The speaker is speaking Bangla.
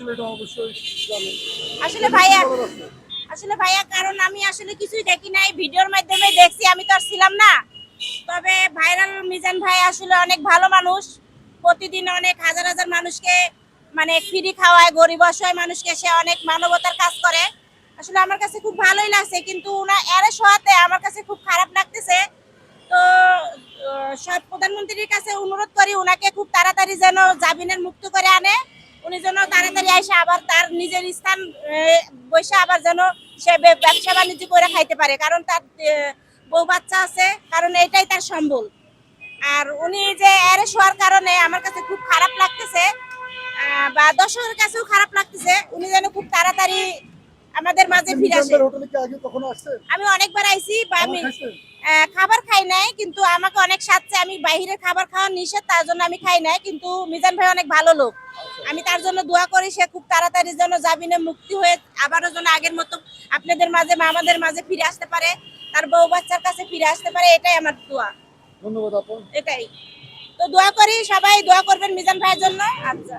হচ্ছিল এটা অবশ্যই জানেন। আসলে ভাইয়া আসলে ভাইয়া কারণ আমি আসলে কিছুই দেখি নাই, ভিডিওর মাধ্যমে দেখছি, আমি তো আর ছিলাম না। তবে ভাইরাল মিজান ভাই আসলে অনেক ভালো মানুষ। প্রতিদিন অনেক হাজার হাজার মানুষকে মানে ফ্রি খাওয়ায়, গরিব অসহায় মানুষকে সে অনেক মানবতার কাজ করে। আসলে আমার কাছে খুব ভালোই লাগছে, কিন্তু উনা এর সহাতে আমার কাছে খুব খারাপ লাগতেছে। তো সব প্রধানমন্ত্রীর কাছে অনুরোধ করি উনাকে খুব তাড়াতাড়ি যেন জামিনের মুক্ত করে আনে। উনি যেন তাড়াতাড়ি এসে আবার তার নিজের স্থান বসে আবার যেন সে ব্যবসা বাণিজ্য করে খাইতে পারে, কারণ তার বউ বাচ্চা আছে, কারণ এটাই তার সম্বল। আর উনি যে অ্যারেস্ট হওয়ার কারণে আমার কাছে খুব খারাপ লাগতেছে, বা দর্শকের কাছেও খারাপ লাগতেছে। উনি যেন খুব তাড়াতাড়ি আমাদের মাঝে আপনি ফিরে মিজান আসে। ভাইয়ের হোটেলে কি আগে কখনো আসছেন? আমি অনেকবার আইছি, বা খাবার আমি খাইছেন? খাবার খাই নাই, কিন্তু আমাকে অনেক সাথে আমি বাইরের খাবার খাওয়া নিষেধ, তার জন্য আমি খাই নাই। কিন্তু মিজান ভাই অনেক ভালো লোক, আমি তার জন্য দোয়া করি সে খুব তাড়াতাড়ি যেন জামিনে মুক্তি হয়ে আবারও যেন আগের মতো আপনাদের মাঝে আমাদের মাঝে ফিরে আসতে পারে, তার বউ বাচ্চার কাছে ফিরে আসতে পারে, এটাই আমার দোয়া। ধন্যবাদ আপু। এটাই তো দোয়া করি, সবাই দোয়া করবেন মিজান ভাইয়ের জন্য। আচ্ছা।